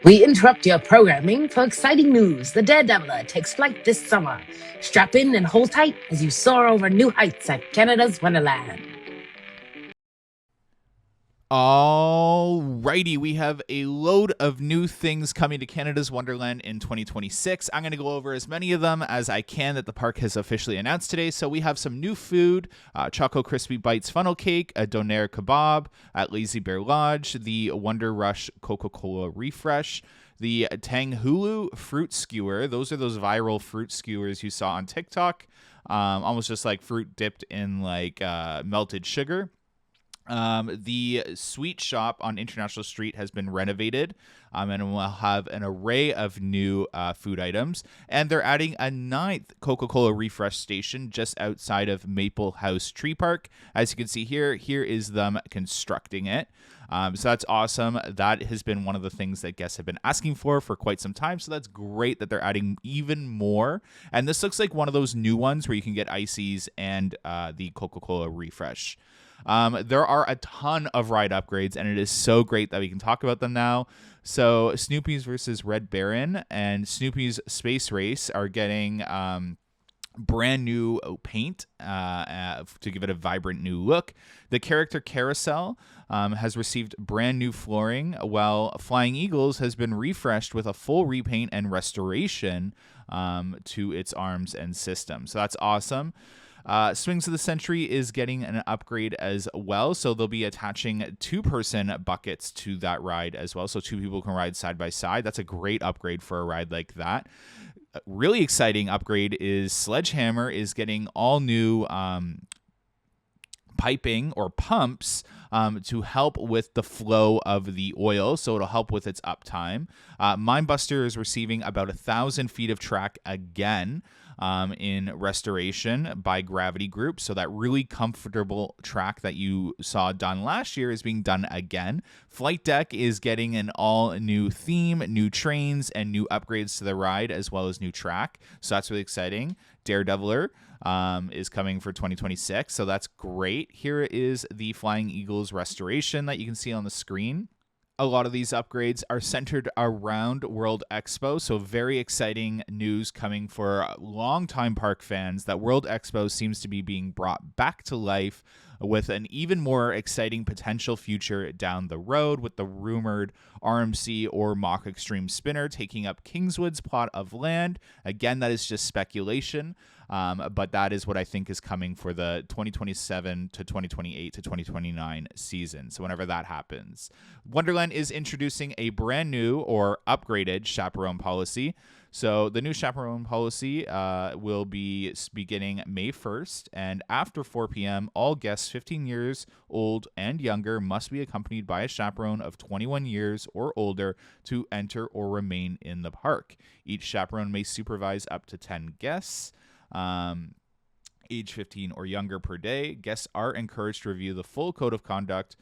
We interrupt your programming for exciting news. The Daredeviler takes flight this summer. Strap in and hold tight as you soar over new heights at Canada's Wonderland. Alrighty, we have a load of new things coming to Canada's Wonderland in 2026. I'm going to go over as many of them as I can that the park has officially announced today. So we have some new food, Choco Crispy Bites funnel cake, a doner kebab at Lazy Bear Lodge, the Wonder Rush Coca-Cola refresh, the Tang Hulu fruit skewer. Those are those viral fruit skewers you saw on TikTok, almost just like fruit dipped in like melted sugar. The sweet shop on International Street has been renovated, and will have an array of new food items. And they're adding a 9th Coca-Cola refresh station just outside of Maple House Tree Park. As you can see here is them constructing it. So that's awesome. That has been one of the things that guests have been asking for quite some time. So that's great that they're adding even more. And this looks like one of those new ones where you can get ices and the Coca-Cola refresh. There are a ton of ride upgrades, and it is so great that we can talk about them now. So Snoopy's versus Red Baron and Snoopy's Space Race are getting brand new paint to give it a vibrant new look. The character carousel has received brand new flooring, while Flying Eagles has been refreshed with a full repaint and restoration to its arms and system. So that's awesome. Swings of the Century is getting an upgrade as well, so they'll be attaching 2-person buckets to that ride as well, so 2 people can ride side by side. That's a great upgrade for a ride like that. A really exciting upgrade is Sledgehammer is getting all new piping or pumps to help with the flow of the oil, so it'll help with its uptime. Mindbuster is receiving about 1,000 feet of track again in restoration by Gravity Group. So that really comfortable track that you saw done last year is being done again. Flight Deck is getting an all new theme, new trains, and new upgrades to the ride, as well as new track. So that's really exciting. Daredeviler is coming for 2026. So that's great. Here is the Flying Eagles restoration that you can see on the screen. A lot of these upgrades are centered around World Expo, so very exciting news coming for longtime park fans that World Expo seems to be being brought back to life with an even more exciting potential future down the road, with the rumored RMC or Mach Extreme Spinner taking up Kingswood's plot of land. Again, that is just speculation, but that is what I think is coming for the 2027 to 2028 to 2029 season. So whenever that happens, Wonderland is introducing a brand new or upgraded chaperone policy. So the new chaperone policy will be beginning May 1st, and after 4 p.m., all guests 15 years old and younger must be accompanied by a chaperone of 21 years or older to enter or remain in the park. Each chaperone may supervise up to 10 guests. Age 15 or younger per day. Guests are encouraged to review the full code of conduct,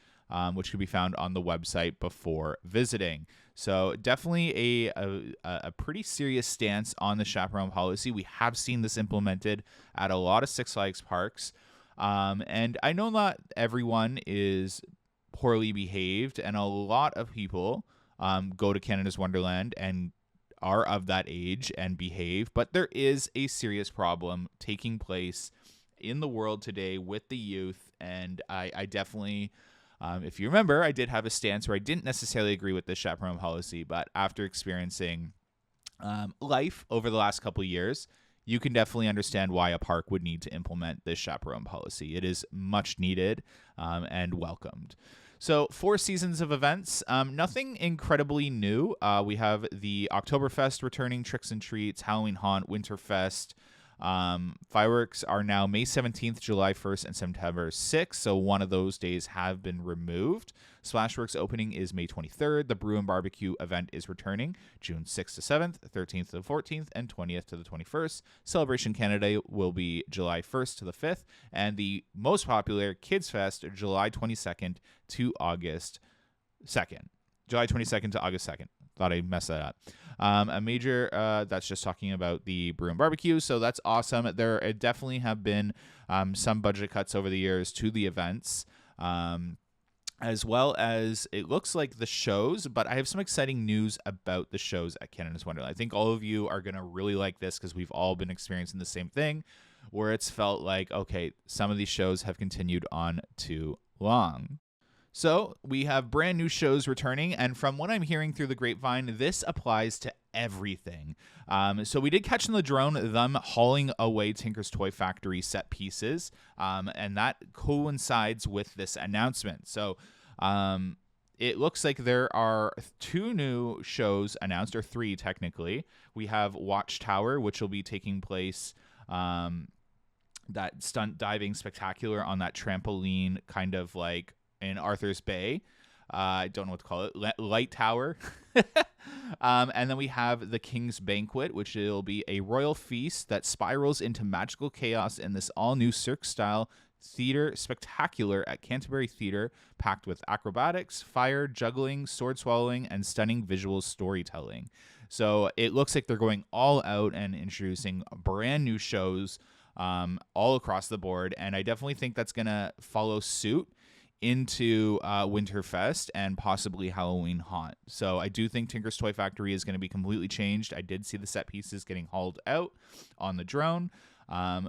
which can be found on the website before visiting. So definitely a pretty serious stance on the chaperone policy. We have seen this implemented at a lot of Six Flags parks. And I know not everyone is poorly behaved, and a lot of people go to Canada's Wonderland and are of that age and behave, but there is a serious problem taking place in the world today with the youth, and I definitely, if you remember, I did have a stance where I didn't necessarily agree with this chaperone policy, but after experiencing life over the last couple of years, you can definitely understand why a park would need to implement this chaperone policy. It is much needed and welcomed. So 4 seasons of events, nothing incredibly new. We have the Oktoberfest returning, Tricks and Treats, Halloween Haunt, Winterfest. Fireworks are now May 17th, July 1st, and September 6th, so one of those days have been removed. Splashworks opening is May 23rd. The Brew and Barbecue event is returning June 6th to 7th, 13th to the 14th, and 20th to the 21st. Celebration Canada will be July 1st to the 5th, and the most popular Kids Fest, July 22nd to August 2nd. July 22nd to August 2nd. Thought I messed that up. A major, that's just talking about the Brew and Barbecue, so that's awesome. There definitely have been some budget cuts over the years to the events. as well as it looks like the shows, but I have some exciting news about the shows at Canada's Wonderland. I think all of you are going to really like this because we've all been experiencing the same thing where it's felt like, okay, some of these shows have continued on too long. So we have brand new shows returning, and from what I'm hearing through the grapevine, this applies to everything. So we did catch in the drone them hauling away Tinker's Toy Factory set pieces, and that coincides with this announcement. So it looks like there are 2 new shows announced, or 3 technically. We have Watchtower, which will be taking place, that stunt diving spectacular on that trampoline, kind of like in Arthur's Bay. I don't know what to call it. Light Tower. And then we have the King's Banquet, which will be a royal feast that spirals into magical chaos in this all-new Cirque-style theater spectacular at Canterbury Theatre, packed with acrobatics, fire, juggling, sword swallowing, and stunning visual storytelling. So it looks like they're going all out and introducing brand new shows all across the board, and I definitely think that's going to follow suit into Winterfest and possibly Halloween Haunt. So I do think Tinker's Toy Factory is going to be completely changed. I did see the set pieces getting hauled out on the drone.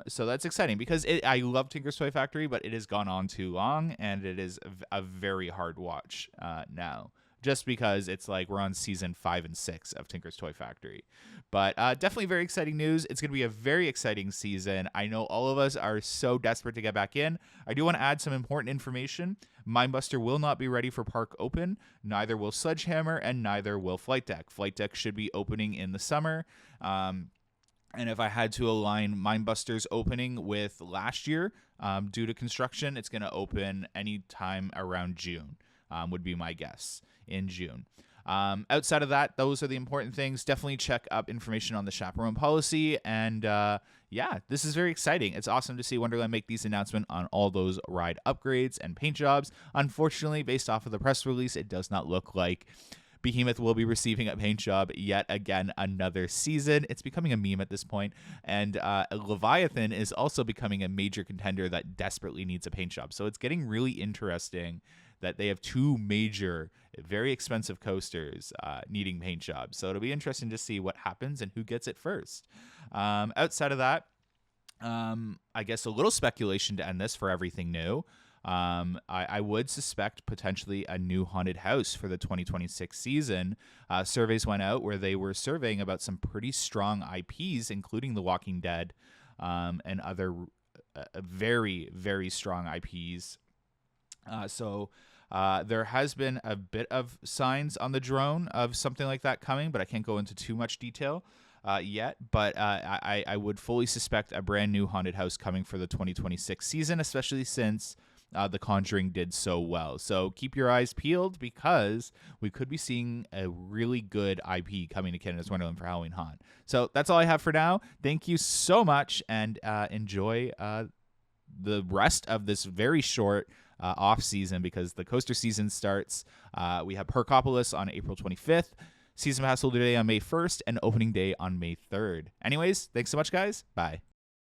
So that's exciting because I love Tinker's Toy Factory, but it has gone on too long, and it is a very hard watch now. Just because it's like we're on season 5 and 6 of Tinker's Toy Factory. But definitely very exciting news. It's going to be a very exciting season. I know all of us are so desperate to get back in. I do want to add some important information. Mindbuster will not be ready for Park Open. Neither will Sledgehammer, and neither will Flight Deck. Flight Deck should be opening in the summer. And if I had to align Mindbuster's opening with last year, due to construction, it's going to open anytime around June, would be my guess, in June. Outside of that, those are the important things. Definitely check up information on the chaperone policy. And yeah, this is very exciting. It's awesome to see Wonderland make these announcements on all those ride upgrades and paint jobs. Unfortunately, based off of the press release, it does not look like Behemoth will be receiving a paint job yet again another season. It's becoming a meme at this point. And Leviathan is also becoming a major contender that desperately needs a paint job. So it's getting really interesting that they have 2 major, very expensive coasters needing paint jobs. So it'll be interesting to see what happens and who gets it first. Outside of that, I guess a little speculation to end this for everything new. I would suspect potentially a new haunted house for the 2026 season. Surveys went out where they were surveying about some pretty strong IPs, including The Walking Dead, and other very, very strong IPs. So there has been a bit of signs on the drone of something like that coming, but I can't go into too much detail yet. But I would fully suspect a brand new haunted house coming for the 2026 season, especially since The Conjuring did so well. So keep your eyes peeled because we could be seeing a really good IP coming to Canada's Wonderland for Halloween Haunt. So that's all I have for now. Thank you so much, and enjoy the rest of this very short off season, because the coaster season starts. We have Perkopolis on April 25th, Season Pass Holder Day on May 1st, and Opening Day on May 3rd. Anyways, thanks so much, guys. Bye.